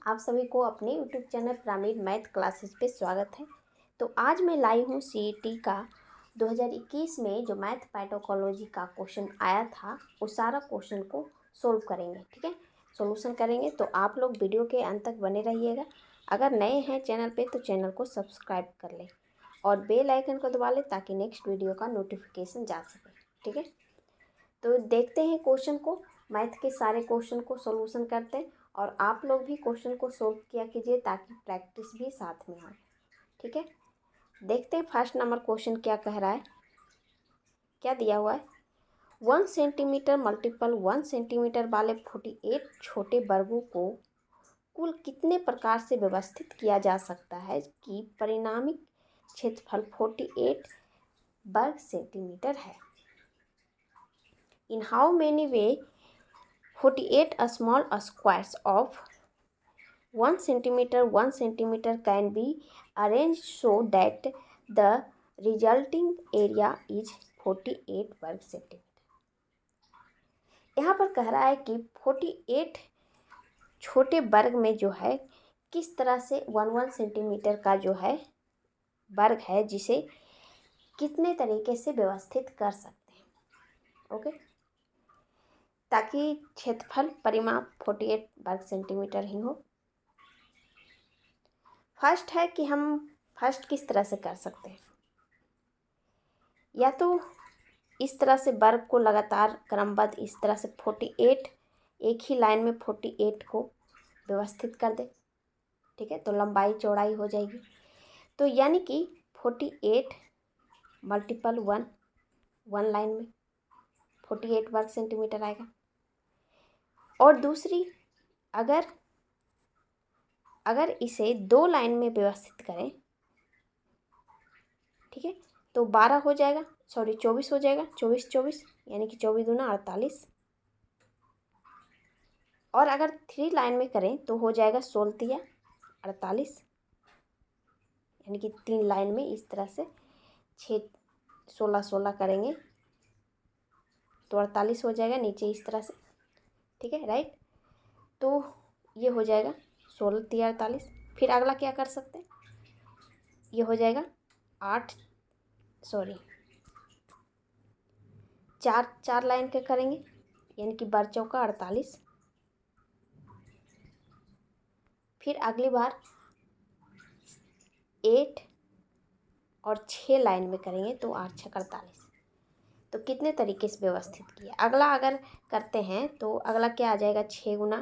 आप सभी को अपने YouTube channel pyramid math classes पे स्वागत है। तो आज मैं लाई हूँ CET का 2021 में जो मैथ पैथोलॉजी का क्वेश्चन आया था, उस सारा क्वेश्चन को सोल्व करेंगे। ठीक है, सॉल्यूशन करेंगे। तो आप लोग वीडियो के अंत तक बने रहिएगा। अगर नए हैं चैनल पे तो चैनल को सब्सक्राइब कर लें और बेल आइकन को दबा लें ताकि नेक्स्ट वीडियो का नोटिफिकेशन जा सके। ठीक है, तो देखते हैं क्वेश्चन को। मैथ के सारे क्वेश्चन को सॉल्यूशन करते हैं और आप लोग भी क्वेश्चन को सोल्व किया कीजिए ताकि प्रैक्टिस भी साथ में हो। ठीक है, देखते हैं फर्स्ट नंबर क्वेश्चन क्या कह रहा है। क्या दिया हुआ है, 1 सेंटीमीटर मल्टीपल 1 सेंटीमीटर वाले 48 छोटे वर्गों को कुल कितने प्रकार से व्यवस्थित किया जा सकता है कि परिणामी क्षेत्रफल 48 वर्ग सेंटीमीटर है। In how many way 48 small squares of 1 centimeter can be arranged so that the resulting area is 48 वर्ग सेंटीमीटर। यहाँ पर कह रहा है कि 48 छोटे वर्ग में जो है किस तरह से 1 सेंटीमीटर का जो है वर्ग है जिसे कितने तरीके से व्यवस्थित कर सकते हैं। ओके, ताकि क्षेत्रफल परिमाप 48 वर्ग सेंटीमीटर ही हो। फर्स्ट है कि हम फर्स्ट किस तरह से कर सकते हैं, या तो इस तरह से वर्ग को लगातार क्रमबद्ध इस तरह से 48 एक ही लाइन में 48 को व्यवस्थित कर दे। ठीक है, तो लंबाई चौड़ाई हो जाएगी। तो यानी कि 48 मल्टीपल 1 लाइन में 48 वर्ग सेंटीमीटर आएगा। और दूसरी, अगर इसे 2 लाइन में व्यवस्थित करें, ठीक है, तो 12 हो जाएगा, 24 हो जाएगा, 24 यानी कि 24 दूना 48। और अगर 3 लाइन में करें तो हो जाएगा 16 48, यानी कि 3 लाइन में इस तरह से 16 करेंगे तो 48 हो जाएगा नीचे इस तरह से। ठीक है, राइट। तो ये हो जाएगा 16 48। फिर अगला क्या कर सकते हैं, ये हो जाएगा 4 लाइन के करेंगे यानी कि 12 चौका 48। फिर अगली बार 8 और 6 लाइन में करेंगे तो 8 6 48। तो कितने तरीके से व्यवस्थित किया। अगला अगर करते हैं तो अगला क्या आ जाएगा, 6 गुना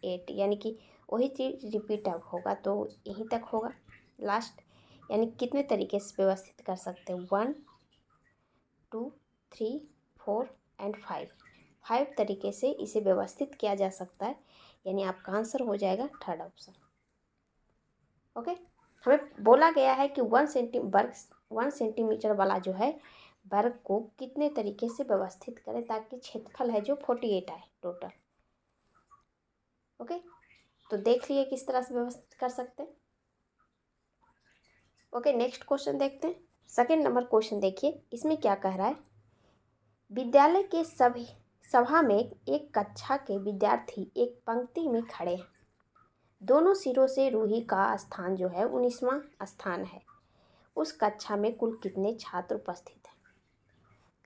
8, यानी कि वही चीज़ रिपीट अब होगा तो यहीं तक होगा लास्ट। यानी कितने तरीके से व्यवस्थित कर सकते हैं, 1 2 3 4 एंड 5 तरीके से इसे व्यवस्थित किया जा सकता है। यानी आपका आंसर हो जाएगा थर्ड ऑप्शन। ओके, हमें बोला गया है कि 1 सेंटीमीटर वाला जो है वर्ग को कितने तरीके से व्यवस्थित करें ताकि क्षेत्रफल है जो 48 आए टोटल। ओके, तो देख लिए किस तरह से व्यवस्थित कर सकते हैं। ओके, नेक्स्ट क्वेश्चन देखते हैं। सेकंड नंबर क्वेश्चन देखिए, इसमें क्या कह रहा है, विद्यालय के सभी सभा में एक कक्षा के विद्यार्थी एक पंक्ति में खड़े हैं। दोनों सिरों से रूही का स्थान जो है 19वां स्थान है। उस कक्षा में कुल कितने छात्र उपस्थित हैं।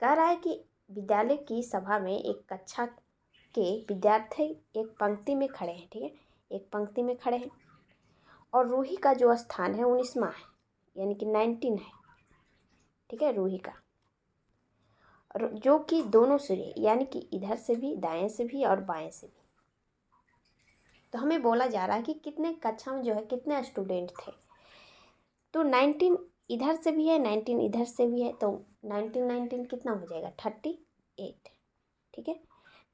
कह रहा है कि विद्यालय की सभा में एक कक्षा के विद्यार्थी एक पंक्ति में खड़े हैं। ठीक है, एक पंक्ति में खड़े हैं और रूही का जो स्थान है 19वां है, यानी कि 19 है। ठीक है, रूही का, जो कि दोनों सिरे यानी कि इधर से भी, दाएं से भी और बाएं से भी। तो हमें बोला जा रहा है कि कितने कक्षा में जो है कितने स्टूडेंट थे। तो 19 इधर से भी है, 19 इधर से भी है, तो 19 कितना हो जाएगा, 38। ठीक है,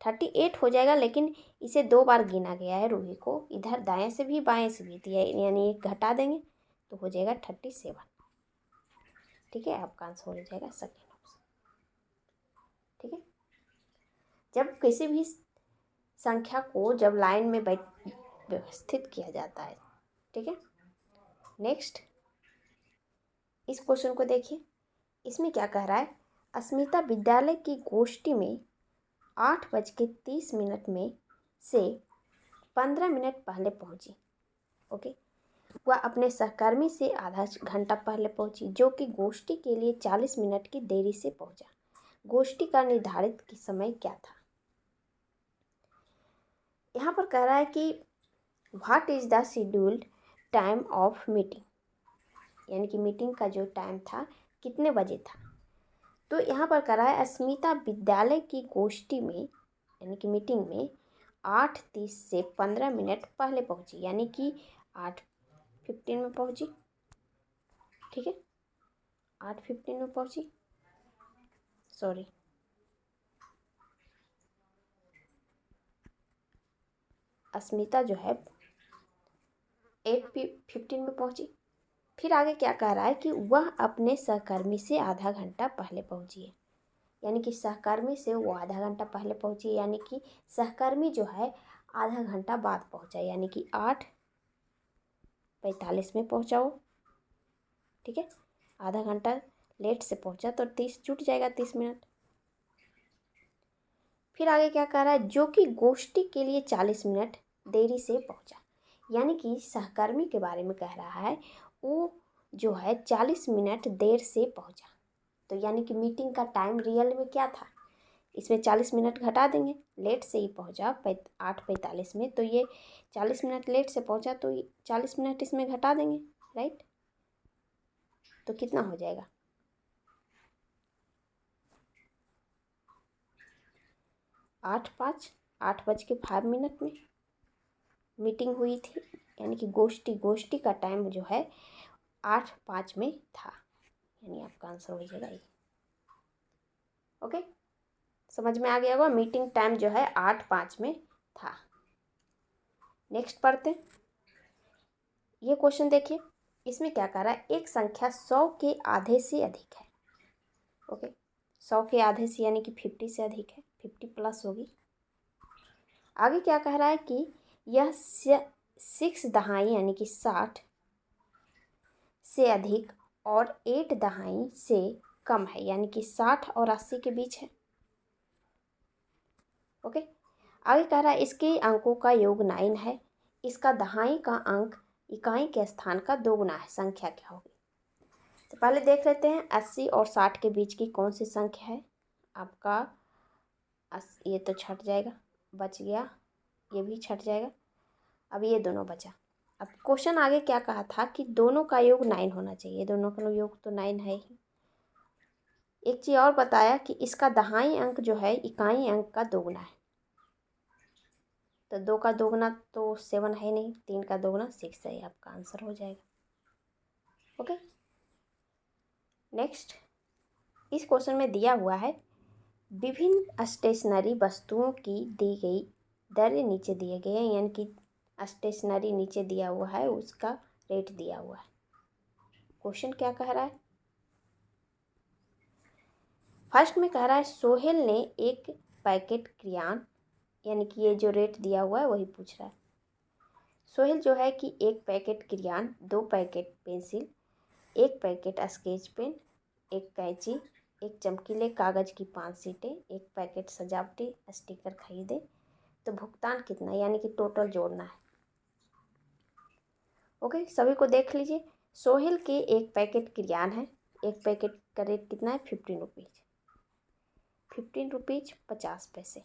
38 हो जाएगा। लेकिन इसे 2 बार गिना गया है रूही को, इधर दाएं से भी बाएं से भी दिया, यानी एक घटा देंगे तो हो जाएगा 37। ठीक है, आपका आंसर हो जाएगा सेकेंड ऑप्शन। ठीक है, जब किसी भी संख्या को जब लाइन में व्यवस्थित किया जाता है। ठीक है, नेक्स्ट इस क्वेश्चन को देखिए, इसमें क्या कह रहा है, अस्मिता विद्यालय की गोष्ठी में 8:30 में से 15 मिनट पहले पहुंची। ओके। वह अपने सहकर्मी से आधा घंटा पहले पहुंची, जो कि गोष्ठी के लिए 40 मिनट की देरी से पहुंचा। गोष्ठी का निर्धारित समय क्या था? यहाँ पर कह रहा है कि what is the scheduled time of meeting, यानी कि मीटिंग का जो टाइम था कितने बजे था। तो यहाँ पर कह रहा है अस्मिता विद्यालय की गोष्ठी में यानी कि मीटिंग में 8:30 से 15 मिनट पहले पहुंची, यानी कि 8:15 में पहुंची। ठीक है, 8:15 में पहुंची, सॉरी, अस्मिता जो है 8:15 में पहुंची। फिर आगे क्या कह रहा है कि वह अपने सहकर्मी से आधा घंटा पहले पहुंची है, यानी कि सहकर्मी से वो आधा घंटा पहले पहुंची, यानी कि सहकर्मी जो है आधा घंटा बाद पहुंचा, यानी कि 8:45 में पहुंचा वो। ठीक है, आधा घंटा लेट से पहुंचा तो 30 छूट जाएगा, 30 मिनट। फिर आगे क्या कह रहा है, जो कि गोष्ठी के लिए 40 मिनट देरी से पहुंचा, यानी कि सहकर्मी के बारे में कह रहा है, वो जो है 40 मिनट देर से पहुंचा। तो यानी कि मीटिंग का टाइम रियल में क्या था, इसमें 40 मिनट घटा देंगे, लेट से ही पहुंचा 8:45 में, तो ये 40 मिनट लेट से पहुंचा, तो 40 मिनट इसमें घटा देंगे, राइट। तो कितना हो जाएगा, 8:05 में मीटिंग हुई थी, यानी कि गोष्ठी का टाइम जो है 8:05 में था, यानी आपका आंसर हो जाएगा ये। ओके, समझ में आ गया होगा, मीटिंग टाइम जो है 8:05 में था। नेक्स्ट पढ़ते हैं। ये क्वेश्चन देखिए, इसमें क्या कह रहा है, एक संख्या 100 के आधे से अधिक है। ओके, 100 के आधे से यानी कि 50 से अधिक है, 50 प्लस होगी। आगे क्या कह रहा है कि यह 6 दहाई यानी कि 60 से अधिक और 8 दहाई से कम है, यानी कि 60 और 80 के बीच है। ओके, आगे कह रहा है इसके अंकों का योग 9 है, इसका दहाई का अंक इकाई के स्थान का दोगुना है, संख्या क्या होगी। तो पहले देख लेते हैं 80 और 60 के बीच की कौन सी संख्या है। आपका ये तो छट जाएगा, बच गया, ये भी छट जाएगा, अब ये दोनों बचा। अब क्वेश्चन आगे क्या कहा था कि दोनों का योग 9 होना चाहिए, दोनों का योग तो 9 है ही। एक चीज़ और बताया कि इसका दहाई अंक जो है इकाई अंक का दोगुना है, तो 2 का दोगुना तो 7 है नहीं, 3 का दोगुना 6 है, आपका आंसर हो जाएगा। ओके, नेक्स्ट इस क्वेश्चन में दिया हुआ है विभिन्न स्टेशनरी वस्तुओं की दी गई दरें नीचे दिए गए हैं, यानी कि स्टेशनरी नीचे दिया हुआ है, उसका रेट दिया हुआ है। क्वेश्चन क्या कह रहा है, फर्स्ट में कह रहा है सोहेल ने एक पैकेट क्रियान, यानी कि ये जो रेट दिया हुआ है वही पूछ रहा है। सोहेल जो है कि एक packet crayon, 2 packet pencil, 1 packet sketch pen, 1 कैंची, एक चमकीले कागज़ की 5 सीटें, 1 पैकेट सजावटी स्टिकर खरीदे, तो भुगतान कितना, यानी कि टोटल जोड़ना है। ओके, सभी को देख लीजिए। सोहेल के एक पैकेट क्रियान है, एक पैकेट का रेट कितना है 15 रुपीज़, 15 रुपीज़ 50 पैसे।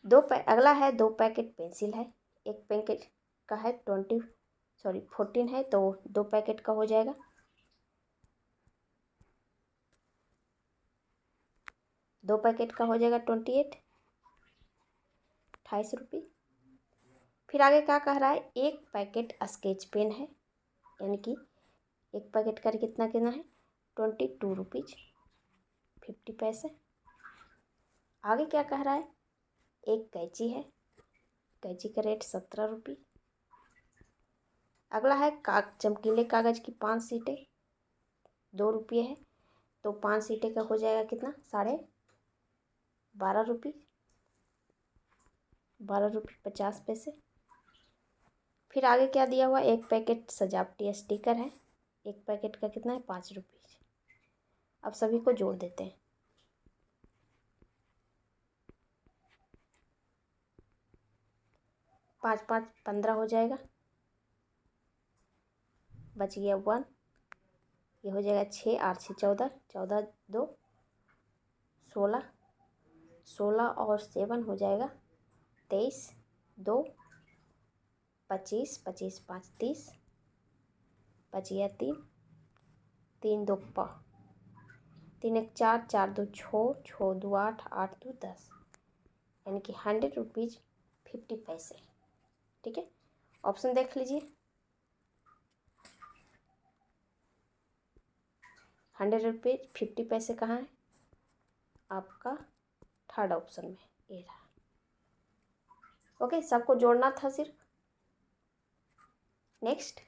अगला है 2 पैकेट पेंसिल है, एक पैकेट का है 14 है, तो 2 पैकेट का हो जाएगा 28, 28 रुपये। फिर आगे क्या कह रहा है, एक पैकेट स्केच पेन है, यानी कि एक पैकेट का कितना है 22 रुपीज़ 50 पैसे। आगे क्या कह रहा है, एक कैंची है, कैंची का रेट 17 रुपये। अगला है चमकीले कागज़ की 5 सीटें, 2 रुपये है, तो 5 सीटें का हो जाएगा कितना 12.5 रुपये, 12 रुपये 50 पैसे। फिर आगे क्या दिया हुआ, एक पैकेट सजावटी स्टिकर है, एक पैकेट का कितना है 5 रुपये। अब सभी को जोड़ देते हैं। 5 5 15 हो जाएगा, बच गया 1, ये हो जाएगा 6, 8 6 14, 14 2 16, 16 और 7 हो जाएगा 23, 2 25, 25 5 30, बच गया 3, 3 2 3 1 4, 4 2 6, 6 2 8, 8 2 10, यानी कि 100 रुपीज़ 50 पैसे। ठीक है, ऑप्शन देख लीजिए, 100 रुपीज़ 50 पैसे कहाँ है? आपका थर्ड ऑप्शन में ये रहा। ओके, सबको जोड़ना था सिर्फ। नेक्स्ट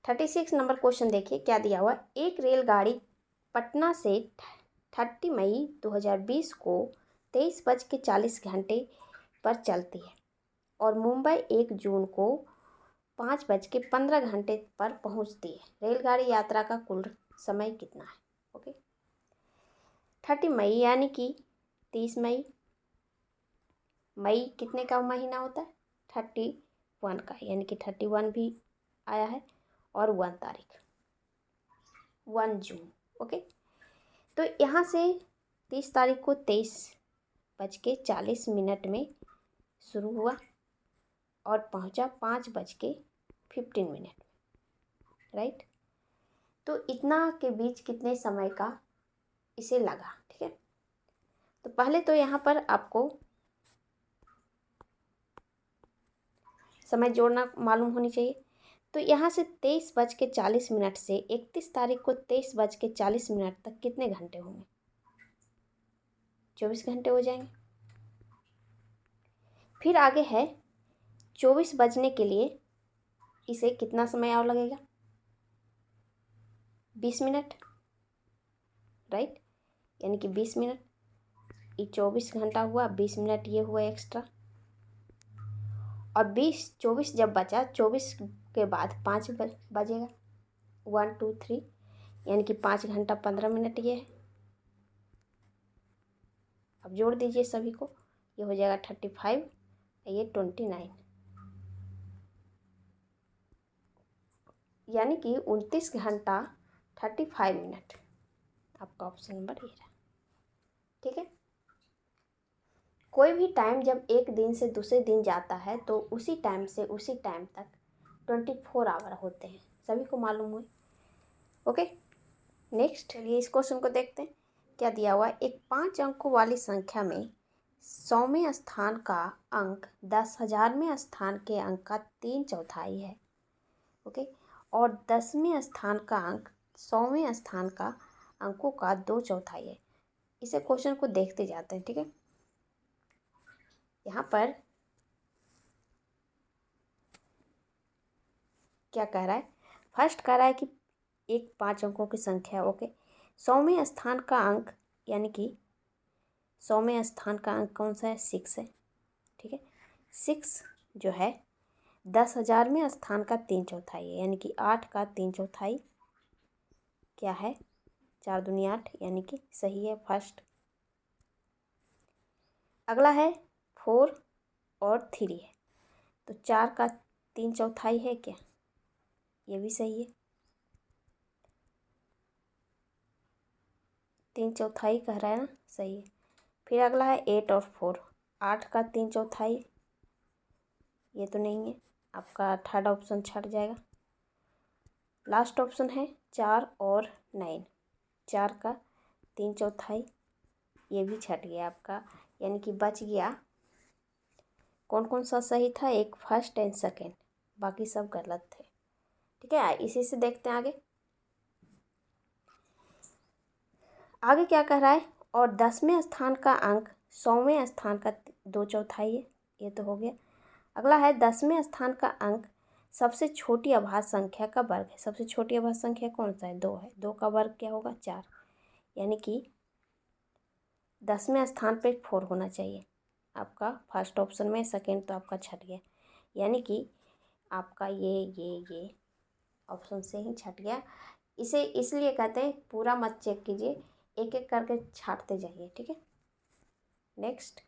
36 नंबर क्वेश्चन देखिए क्या दिया हुआ। एक रेलगाड़ी पटना से 30 मई 2020 को 23:40 पर चलती है और मुंबई 1 जून को 5:15 पर पहुंचती है। रेलगाड़ी यात्रा का कुल समय कितना है? ओके, 30 मई यानी कि 30 मई, मई कितने का महीना होता है? 31 का, यानी कि 31 भी आया है, और 1 तारीख 1 जून। ओके, तो यहाँ से 30 तारीख को 23:40 शुरू हुआ और पहुँचा 5:15 राइट। तो इतना के बीच कितने समय का इसे लगा? ठीक है, तो पहले तो यहाँ पर आपको समय जोड़ना मालूम होनी चाहिए। तो यहाँ से 23:40 से 31 तारीख को 23:40 तक कितने घंटे होंगे? 24 घंटे हो जाएंगे। फिर आगे है 24 बजने के लिए इसे कितना समय और लगेगा? 20 मिनट राइट, यानी कि 20 मिनट, ये 24 घंटा हुआ, 20 मिनट ये हुआ एक्स्ट्रा, और 24 जब बचा, 24 के बाद 5 बजेगा, 1 2 3, यानी कि 5 घंटा 15 मिनट ये है। अब जोड़ दीजिए सभी को, ये हो जाएगा 35, ये 29, यानी कि 29 घंटा 35 मिनट। आपका ऑप्शन नंबर ये रहा। ठीक है, कोई भी टाइम जब एक दिन से दूसरे दिन जाता है तो उसी टाइम से उसी टाइम तक 24 आवर होते हैं, सभी को मालूम हुए। ओके, नेक्स्ट चलिए इस क्वेश्चन को देखते हैं क्या दिया हुआ। एक 5 अंकों वाली संख्या में 100वें स्थान का अंक 10,000वें स्थान के अंक का 3/4 है। ओके, और 10वें स्थान का अंक 100वें स्थान का अंकों का 2/4 है। इसे क्वेश्चन को देखते जाते हैं। ठीक है, यहाँ पर क्या कह रहा है? फर्स्ट कह रहा है कि एक 5 अंकों की संख्या। ओके, 100वें स्थान का अंक, यानी कि 100वें स्थान का अंक कौन सा है? 6 है। ठीक है, 6 जो है 10,000वें स्थान का 3/4 है, यानी कि 8 का 3/4 क्या है? 4 दूनी 8, यानी कि सही है फर्स्ट। अगला है 4 और 3 है, तो 4 का 3/4 है क्या? ये भी सही है, 3/4 कह रहा है ना, सही है। फिर अगला है 8 और 4, 8 का 3/4, ये तो नहीं है, आपका थर्ड ऑप्शन छट जाएगा। लास्ट ऑप्शन है 4 और 9, 4 का 3/4, ये भी छट गया आपका, यानी कि बच गया कौन कौन सा सही था? एक फर्स्ट एंड सेकेंड, बाकी सब गलत थे। ठीक है, इसी से देखते हैं आगे। आगे क्या कह रहा है? और 10वें स्थान का अंक 100वें स्थान का 2/4 है, ये तो हो गया। अगला है 10वें स्थान का अंक सबसे छोटी अभाज्य संख्या का वर्ग है। सबसे छोटी अभाज्य संख्या कौन सा है? 2 है, 2 का वर्ग क्या होगा? 4, यानी कि 10वें स्थान पे 4 होना चाहिए आपका फर्स्ट ऑप्शन में, सेकेंड तो आपका छट गया, यानी कि आपका ये ऑप्शन से ही छट गया। इसे इसलिए कहते हैं पूरा मत चेक कीजिए, एक एक करके छाटते जाइए। ठीक है, नेक्स्ट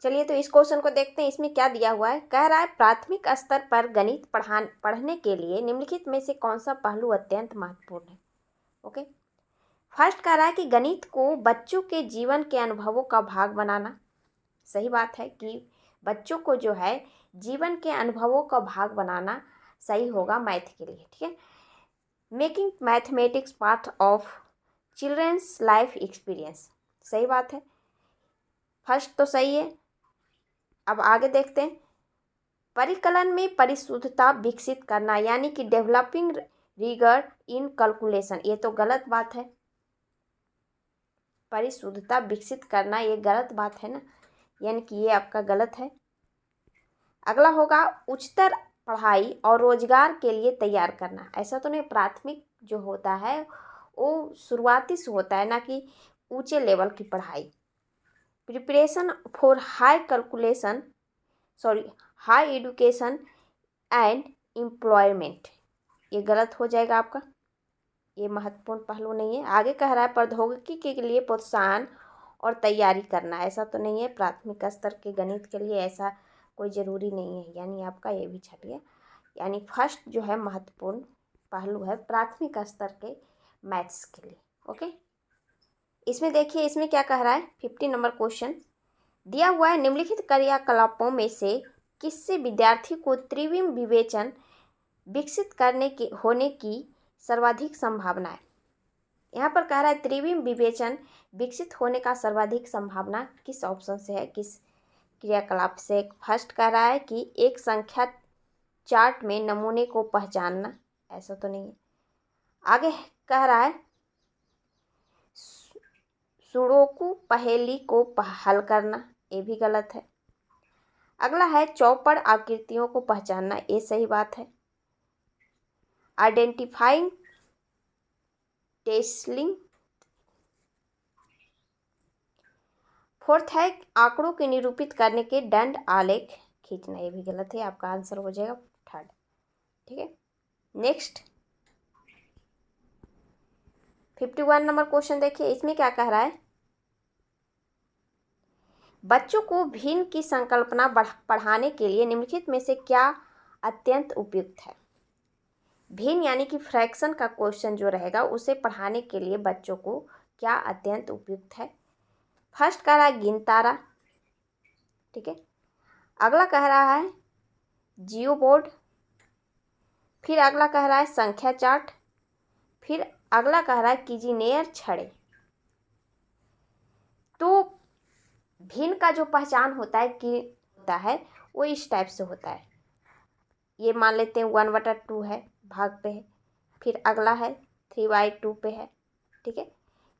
चलिए तो इस क्वेश्चन को देखते हैं, इसमें क्या दिया हुआ है। कह रहा है प्राथमिक स्तर पर गणित पढ़ने के लिए निम्नलिखित में से कौन सा पहलू अत्यंत महत्वपूर्ण है। ओके, फर्स्ट कह रहा है कि गणित को बच्चों के जीवन के अनुभवों का भाग बनाना। सही बात है कि बच्चों को जो है जीवन के अनुभवों का भाग बनाना सही होगा मैथ के लिए। ठीक है, making mathematics part of children's life experience. सही बात है, फर्स्ट तो सही है। अब आगे देखते हैं, परिकलन में परिशुद्धता विकसित करना यानी कि डेवलपिंग रिगर इन कैलकुलेशन, ये तो गलत बात है। परिशुद्धता विकसित करना ये गलत बात है ना, यानी कि ये आपका गलत है। अगला होगा उच्चतर पढ़ाई और रोजगार के लिए तैयार करना। ऐसा तो नहीं, प्राथमिक जो होता है वो शुरुआती से होता है, ना कि ऊंचे लेवल की पढ़ाई। Preparation for high education and employment, ये गलत हो जाएगा आपका, ये महत्वपूर्ण पहलू नहीं है। आगे कह रहा है प्रौद्योगिकी के लिए प्रोत्साहन और तैयारी करना। ऐसा तो नहीं है, प्राथमिक स्तर के गणित के लिए ऐसा कोई ज़रूरी नहीं है, यानी आपका ये भी छटिए। यानी फर्स्ट जो है महत्वपूर्ण पहलू है प्राथमिक स्तर के मैथ्स के लिए। ओके, इसमें देखिए इसमें क्या कह रहा है। 50 नंबर क्वेश्चन दिया हुआ है, निम्नलिखित क्रियाकलापों में से किससे विद्यार्थी को त्रिविम विवेचन विकसित होने की सर्वाधिक संभावना है। यहाँ पर कह रहा है त्रिविम विवेचन विकसित होने का सर्वाधिक संभावना किस ऑप्शन से है, किस क्रियाकलाप से। फर्स्ट कह रहा है कि एक संख्या चार्ट में नमूने को पहचानना। ऐसा तो नहीं है। आगे कह रहा है सुडोकू पहेली को हल करना, ये भी गलत है। अगला है चौपड़ आकृतियों को पहचानना, ये सही बात है। Identifying tasselling. फोर्थ है आंकड़ों के निरूपित करने के दंड आलेख खींचना, ये भी गलत है, आपका आंसर हो जाएगा थर्ड। ठीक है, नेक्स्ट 51 नंबर क्वेश्चन देखिए, इसमें क्या कह रहा है। बच्चों को भिन्न की संकल्पना पढ़ाने के लिए निम्नलिखित में से क्या अत्यंत उपयुक्त है। भिन्न यानी कि फ्रैक्शन का क्वेश्चन जो रहेगा उसे पढ़ाने के लिए बच्चों को क्या अत्यंत उपयुक्त है। फर्स्ट कह रहा है गिनतारा। ठीक है, अगला कह रहा है जियो बोर्ड, फिर अगला कह रहा है संख्या चार्ट, फिर अगला कह रहा है कीजिनेयर छड़े। तो भिन्न का जो पहचान होता है कि होता है वो इस टाइप से होता है। ये मान लेते हैं 1/2 है, भाग पे है, फिर अगला है 3/2 पे है। ठीक है,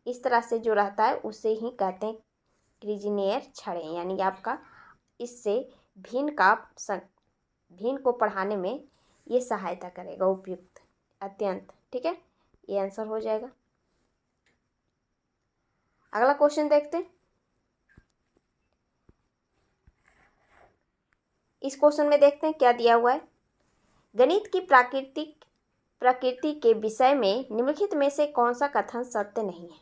इस तरह से जो रहता है उसे ही कहते हैं क्रीजिनियर छड़े, यानी आपका इससे भिन्न को पढ़ाने में ये सहायता करेगा, उपयुक्त अत्यंत। ठीक है, ये आंसर हो जाएगा। अगला क्वेश्चन देखते हैं। इस क्वेश्चन में देखते हैं क्या दिया हुआ है। गणित की प्रकृति के विषय में निम्नलिखित में से कौन सा कथन सत्य नहीं है।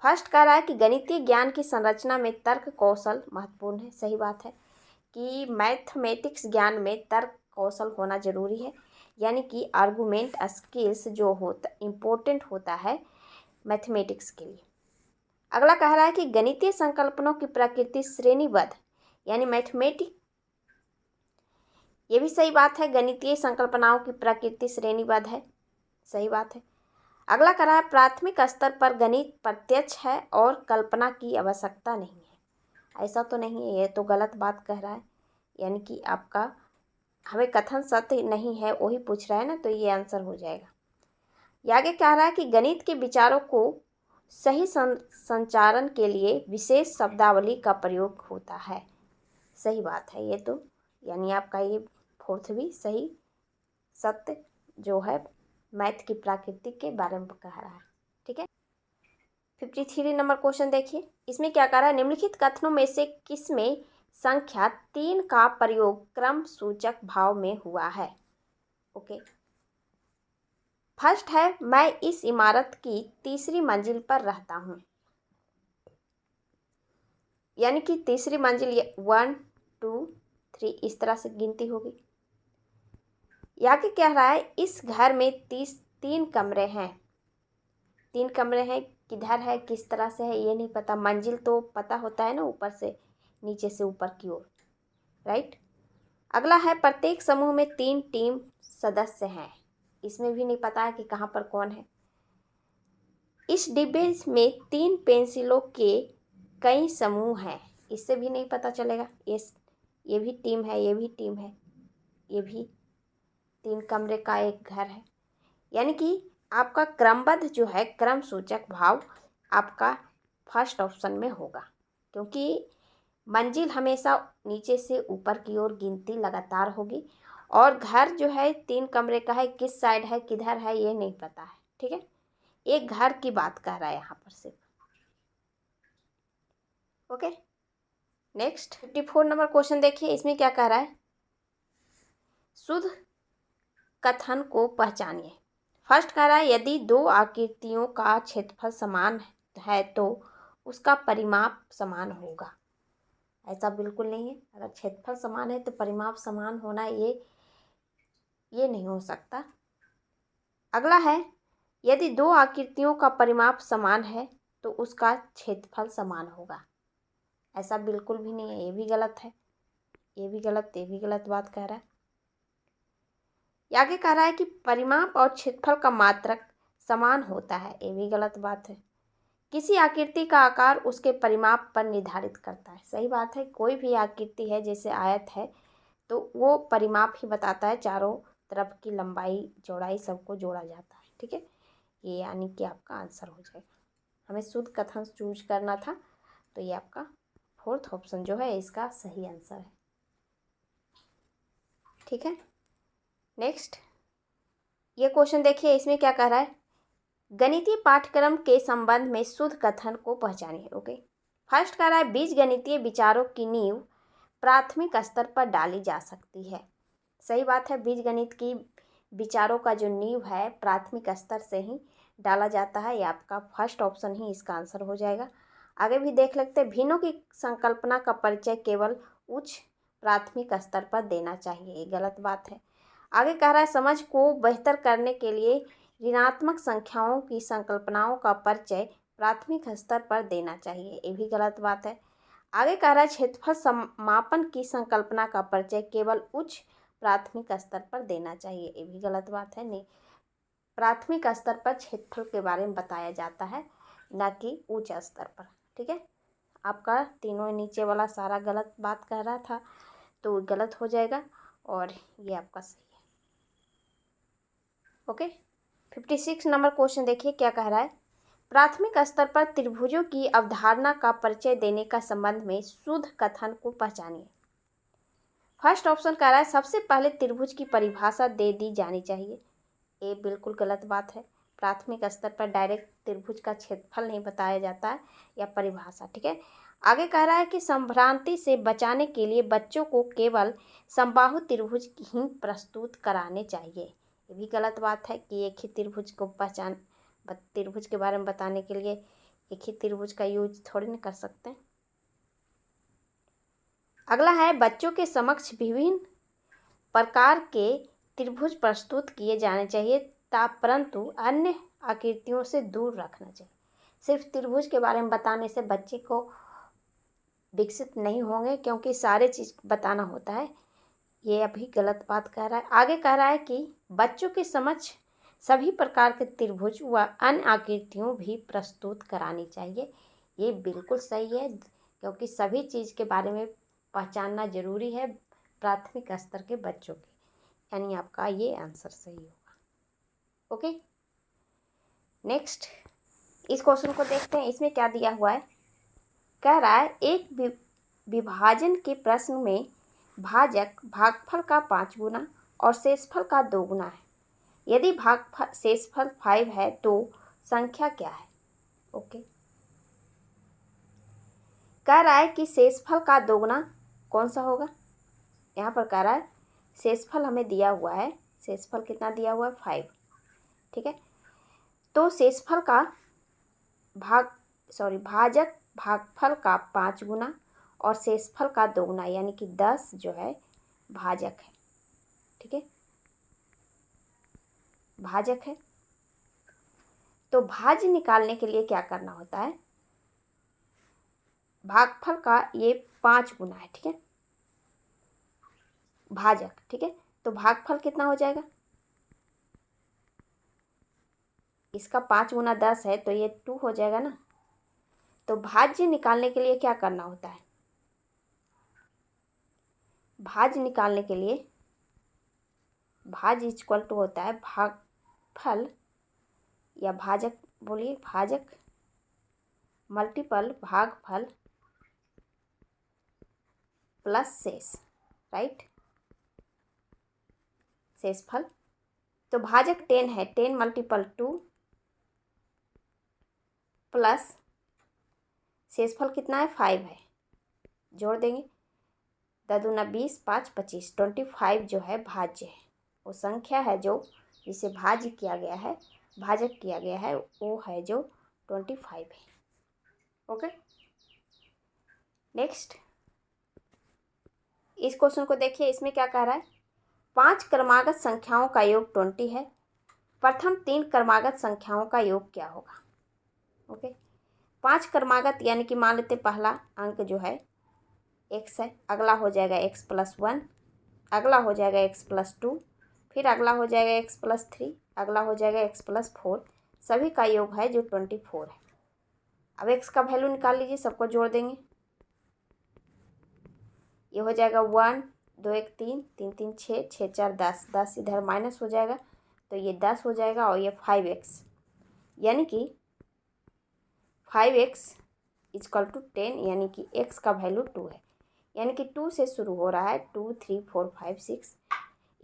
फर्स्ट कह रहा है कि गणितीय ज्ञान की संरचना में तर्क कौशल महत्वपूर्ण है। सही बात है कि मैथमेटिक्स ज्ञान में तर्क कौशल होना जरूरी है, यानी कि आर्गुमेंट स्किल्स जो होता इम्पोर्टेंट होता है मैथमेटिक्स के लिए। अगला कह रहा है कि गणितीय संकल्पनों की प्रकृति श्रेणीबद्ध, यानी मैथमेटिक, ये भी सही बात है, गणितीय संकल्पनाओं की प्रकृति श्रेणीबद्ध है। सही बात है। अगला कह रहा है प्राथमिक स्तर पर गणित प्रत्यक्ष है और कल्पना की आवश्यकता नहीं है। ऐसा तो नहीं है, ये तो गलत बात कह रहा है, यानी कि आपका हमें कथन सत्य नहीं है वही पूछ रहा है ना, तो ये आंसर हो जाएगा। ये आगे कह रहा है कि गणित के विचारों को सही संचारण के लिए विशेष शब्दावली का प्रयोग होता है। सही बात है ये तो, यानी आपका ये फोर्थ भी सही सत्य जो है मैथ की प्रकृति के बारे में कह रहा है। ठीक है, 53 नंबर क्वेश्चन देखिए, इसमें क्या कह रहा है। निम्नलिखित कथनों में से किसमें संख्या 3 का प्रयोग क्रम सूचक भाव में हुआ है। ओके, फर्स्ट है मैं इस इमारत की तीसरी मंजिल पर रहता हूँ। यानी कि तीसरी मंजिल 1 2 3 इस तरह से गिनती होगी। यहाँ के कह रहा है इस घर में 3 कमरे हैं। 3 कमरे हैं, किधर है, किस तरह से है ये नहीं पता। मंजिल तो पता होता है ना, ऊपर से नीचे से ऊपर की ओर, राइट। अगला है प्रत्येक समूह में 3 टीम सदस्य हैं। इसमें भी नहीं पता है कि कहाँ पर कौन है। इस डिब्बे में 3 पेंसिलों के कई समूह हैं। इससे भी नहीं पता चलेगा। ये भी टीम है, ये भी टीम है, ये भी 3 कमरे का एक घर है। यानी कि आपका क्रमबद्ध जो है क्रम सूचक भाव आपका फर्स्ट ऑप्शन में होगा, क्योंकि मंजिल हमेशा नीचे से ऊपर की ओर गिनती लगातार होगी, और घर जो है 3 कमरे का है, किस साइड है, किधर है, ये नहीं पता है। ठीक है, एक घर की बात कर रहा है यहाँ पर सिर्फ। ओके, नेक्स्ट 54 नंबर क्वेश्चन देखिए, इसमें क्या कह रहा है। शुद्ध कथन को पहचानिए। फर्स्ट कह रहा है यदि 2 आकृतियों का क्षेत्रफल समान है तो उसका परिमाप समान होगा। ऐसा बिल्कुल नहीं है। अगर क्षेत्रफल समान है तो परिमाप समान होना ये नहीं हो सकता। अगला है यदि 2 आकृतियों का परिमाप समान है तो उसका क्षेत्रफल समान होगा। ऐसा बिल्कुल भी नहीं है, ये भी गलत है, ये भी गलत, ये भी गलत बात कह रहा है। आगे कह रहा है कि परिमाप और क्षेत्रफल का मात्रक समान होता है। ये भी गलत बात है। किसी आकृति का आकार उसके परिमाप पर निर्धारित करता है। सही बात है। कोई भी आकृति है, जैसे आयत है, तो वो परिमाप ही बताता है। चारों तरफ की लंबाई चौड़ाई सबको जोड़ा जाता है। ठीक है, ये यानी कि आपका आंसर हो जाएगा। हमें शुद्ध कथन चूज करना था, तो ये आपका 4th ऑप्शन जो है इसका सही आंसर है। ठीक है, नेक्स्ट ये क्वेश्चन देखिए, इसमें क्या कह रहा है। गणितीय पाठ्यक्रम के संबंध में शुद्ध कथन को पहचानिए। ओके, फर्स्ट कह रहा है बीजगणितीय विचारों की नींव प्राथमिक स्तर पर डाली जा सकती है। सही बात है। बीजगणित की विचारों का जो नींव है प्राथमिक स्तर से ही डाला जाता है। ये आपका फर्स्ट ऑप्शन ही इसका आंसर हो जाएगा। आगे भी देख लेते हैं। भिन्नों की संकल्पना का परिचय केवल उच्च प्राथमिक स्तर पर देना चाहिए। ये गलत बात है। आगे कह रहा है समझ को बेहतर करने के लिए ऋणात्मक संख्याओं की संकल्पनाओं का परिचय प्राथमिक स्तर पर देना चाहिए। ये भी गलत बात है। आगे कह रहा है क्षेत्रफल समापन की संकल्पना का परिचय केवल उच्च प्राथमिक स्तर पर देना चाहिए। ये भी गलत बात है। नहीं, प्राथमिक स्तर पर क्षेत्रफल के बारे में बताया जाता है, न कि उच्च स्तर पर। ठीक है, आपका तीनों नीचे वाला सारा गलत बात कह रहा था, तो गलत हो जाएगा, और ये आपका सही है। ओके, 56 नंबर क्वेश्चन देखिए, क्या कह रहा है। प्राथमिक स्तर पर त्रिभुजों की अवधारणा का परिचय देने का संबंध में शुद्ध कथन को पहचानिए। फर्स्ट ऑप्शन कह रहा है सबसे पहले त्रिभुज की परिभाषा दे दी जानी चाहिए। ये बिल्कुल गलत बात है। प्राथमिक स्तर पर डायरेक्ट त्रिभुज का क्षेत्रफल नहीं बताया जाता है या परिभाषा। ठीक है, आगे कह रहा है कि संभ्रांति से बचाने के लिए बच्चों को केवल समबाहु त्रिभुज ही प्रस्तुत कराने चाहिए। ये भी गलत बात है कि एक ही त्रिभुज को त्रिभुज के बारे में बताने के लिए एक ही त्रिभुज का यूज थोड़ी ना कर सकते हैं। अगला है बच्चों के समक्ष विभिन्न प्रकार के त्रिभुज प्रस्तुत किए जाने चाहिए, परंतु अन्य आकृतियों से दूर रखना चाहिए। सिर्फ त्रिभुज के बारे में बताने से बच्चे को विकसित नहीं होंगे, क्योंकि सारे चीज़ बताना होता है। ये अभी गलत बात कह रहा है। आगे कह रहा है कि बच्चों के समक्ष सभी प्रकार के त्रिभुज व अन्य आकृतियों भी प्रस्तुत करानी चाहिए। ये बिल्कुल सही है, क्योंकि सभी चीज़ के बारे में पहचानना जरूरी है प्राथमिक स्तर के बच्चों के, यानी आपका ये आंसर सही होगा। ओके, नेक्स्ट इस क्वेश्चन को देखते हैं, इसमें क्या दिया हुआ है। कह रहा है एक विभाजन के प्रश्न में भाजक भागफल का 5 गुना और शेषफल का 2 गुना है। यदि शेषफल 5 है तो संख्या क्या है। ओके, कह रहा है कि शेषफल का 2 गुना कौन सा होगा। यहाँ पर कह रहा है शेषफल हमें दिया हुआ है, शेषफल कितना दिया हुआ है 5। ठीक है, तो शेषफल का भाजक भागफल का 5 गुना और शेषफल का दोगुना यानी कि 10 जो है भाजक है। ठीक है, भाजक है। तो भाज्य निकालने के लिए क्या करना होता है, भागफल का ये 5 गुना है। ठीक है, भाजक। ठीक है, तो भागफल कितना हो जाएगा, इसका 5 गुना 10 है तो ये 2 हो जाएगा ना। तो भाज्य निकालने के लिए क्या करना होता है, भाज्य निकालने के लिए भाज्य इक्वल टू होता है भागफल या भाजक, बोलिए भाजक मल्टीपल भागफल प्लस शेष, राइट, शेषफल। तो भाजक 10 है, 10 मल्टीपल 2 प्लस शेषफल कितना है 5 है, जोड़ देंगे, 10 दूना 20, 5 25, 25 जो है भाज्य है, वो संख्या है जो जिसे भाज्य किया गया है, भाजक किया गया है, वो है जो 25 है। ओके, नेक्स्ट इस क्वेश्चन को देखिए, इसमें क्या कह रहा है, 5 क्रमागत संख्याओं का योग 20 है, प्रथम 3 क्रमागत संख्याओं का योग क्या होगा। ओके, 5 क्रमागत यानी कि मान लेते पहला अंक जो है x है, अगला हो जाएगा x प्लस 1, अगला हो जाएगा x प्लस 2, फिर अगला हो जाएगा x प्लस 3, अगला हो जाएगा x प्लस 4, सभी का योग है जो 24 है। अब x का वैल्यू निकाल लीजिए, सबको जोड़ देंगे, ये हो जाएगा 1 2 1 3 3 3 6 6 4 10, 10 इधर माइनस हो जाएगा तो ये 10 हो जाएगा, और ये 5x यानी कि 5x इक्वल टू 10 यानी कि x का वैल्यू 2 है, यानी कि 2 से शुरू हो रहा है, 2 3 4 5 6,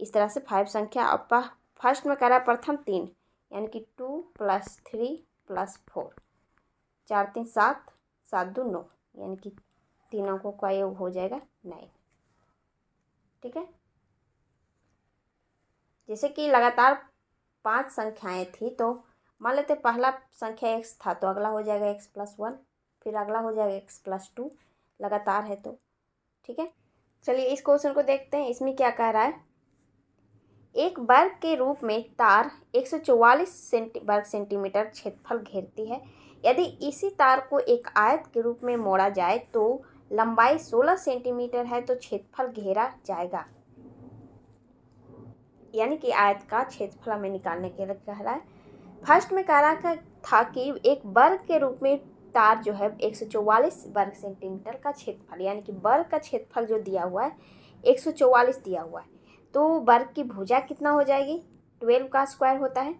इस तरह से 5 संख्या। अब फर्स्ट में कह रहा है प्रथम 3 यानी कि 2 प्लस 3 प्लस 4, 4 3 7, 7 2 9, यानी कि 3 अंकों का योग हो जाएगा 9। ठीक है, जैसे कि लगातार 5 संख्याएं थी, तो मान लेते पहला संख्या x था तो अगला हो जाएगा x प्लस 1, फिर अगला हो जाएगा x प्लस 2, लगातार है तो। ठीक है, चलिए इस क्वेश्चन को देखते हैं, इसमें क्या कह रहा है, एक वर्ग के रूप में तार 144 वर्ग सेंटीमीटर क्षेत्रफल घेरती है, यदि इसी तार को एक आयत के रूप में मोड़ा जाए तो लंबाई 16 सेंटीमीटर है, तो क्षेत्रफल घेरा जाएगा, यानी कि आयत का क्षेत्रफल हमें निकालने के लिए कह रहा है। फर्स्ट में कह रहा था कि एक वर्ग के रूप में तार जो है 144 वर्ग सेंटीमीटर का क्षेत्रफल, यानी कि वर्ग का क्षेत्रफल जो दिया हुआ है 144 दिया हुआ है, तो वर्ग की भुजा कितना हो जाएगी, 12 का स्क्वायर होता है,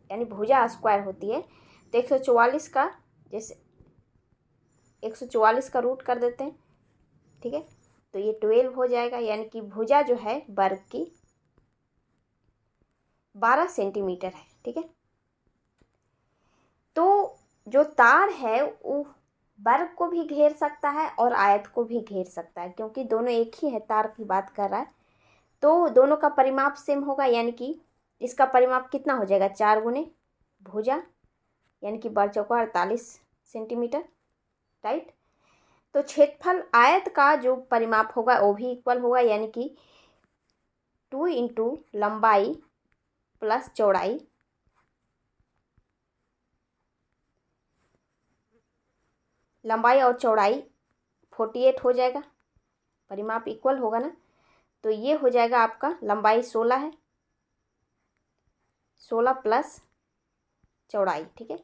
यानी भुजा स्क्वायर होती है, तो 144 का जैसे 144 का रूट कर देते हैं। ठीक है, तो ये 12 हो जाएगा, यानी कि भुजा जो है वर्ग की 12 सेंटीमीटर है। ठीक है, तो जो तार है वो वर्ग को भी घेर सकता है और आयत को भी घेर सकता है, क्योंकि दोनों एक ही है, तार की बात कर रहा है, तो दोनों का परिमाप सेम होगा, यानी कि इसका परिमाप कितना हो जाएगा 4 गुने भुजा, यानी कि बर चौका 48 सेंटीमीटर, राइट। तो क्षेत्रफल आयत का जो परिमाप होगा वो भी इक्वल होगा, यानी कि 2 इंटू लंबाई प्लस चौड़ाई, लंबाई और चौड़ाई 48 हो जाएगा, परिमाप इक्वल होगा ना, तो ये हो जाएगा आपका लंबाई 16 है, 16 प्लस चौड़ाई। ठीक है,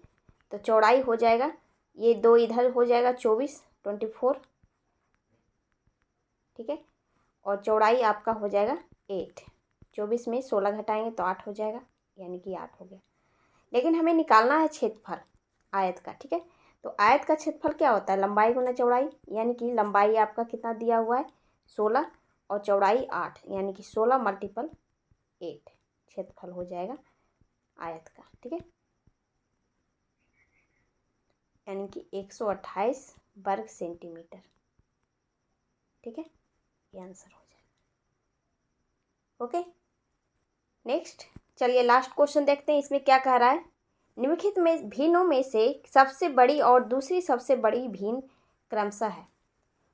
तो चौड़ाई हो जाएगा, ये 2 इधर हो जाएगा 24 24, ठीक है, और चौड़ाई आपका हो जाएगा 8, 24 में 16 घटाएंगे तो 8 हो जाएगा, यानी कि 8 हो गया। लेकिन हमें निकालना है क्षेत्रफल आयत का। ठीक है, तो आयत का क्षेत्रफल क्या होता है, लंबाई गुना चौड़ाई, यानी कि लंबाई आपका कितना दिया हुआ है 16 और चौड़ाई 8, यानी कि 16 मल्टीपल 8 क्षेत्रफल हो जाएगा आयत का। ठीक है, यानी कि 128 वर्ग सेंटीमीटर। ठीक है, ये आंसर हो जाएगा। ओके, नेक्स्ट चलिए लास्ट क्वेश्चन देखते हैं, इसमें क्या कह रहा है, निम्नलिखित में भीनों में से सबसे बड़ी और दूसरी सबसे बड़ी भीन क्रमशः है।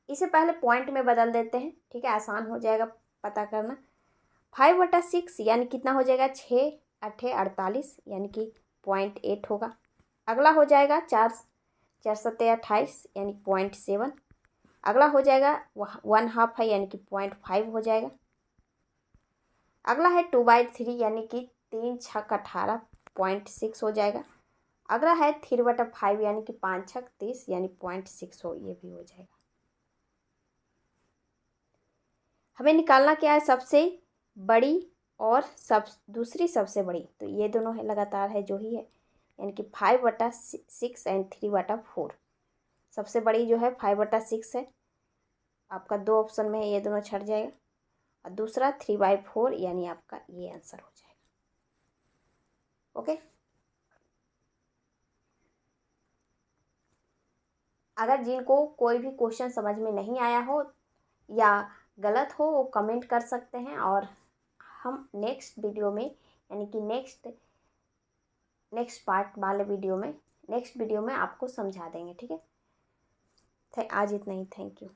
इसे पहले पॉइंट में बदल देते हैं, ठीक है, आसान हो जाएगा पता करना। 5/6 यानी कितना हो जाएगा, 6×8 = 48 यानी कि 0.8 होगा। अगला हो जाएगा 4×4 = 28 यानी 0.7। अगला हो जाएगा 1/2 है यानी कि 0.5 हो जाएगा। अगला है 2/3 यानी कि 3×6 = 18 0.6 हो जाएगा। अगला है 3/5 यानी कि 5×6 = 30 यानी 0.6 हो, ये भी हो जाएगा। हमें निकालना क्या है, सबसे बड़ी और दूसरी सबसे बड़ी, तो ये दोनों है लगातार है जो ही है, यानी कि 5/6 एंड 3/4। सबसे बड़ी जो है 5/6 है, आपका 2 ऑप्शन में है, ये दोनों छट जाएगा। और दूसरा 3/4 यानी आपका ये आंसर हो जाएगा। ओके, अगर जिनको कोई भी क्वेश्चन समझ में नहीं आया हो या गलत हो वो कमेंट कर सकते हैं, और हम नेक्स्ट वीडियो में यानी कि नेक्स्ट पार्ट वाले वीडियो में नेक्स्ट वीडियो में आपको समझा देंगे, ठीक है। आज इतना ही, थैंक यू।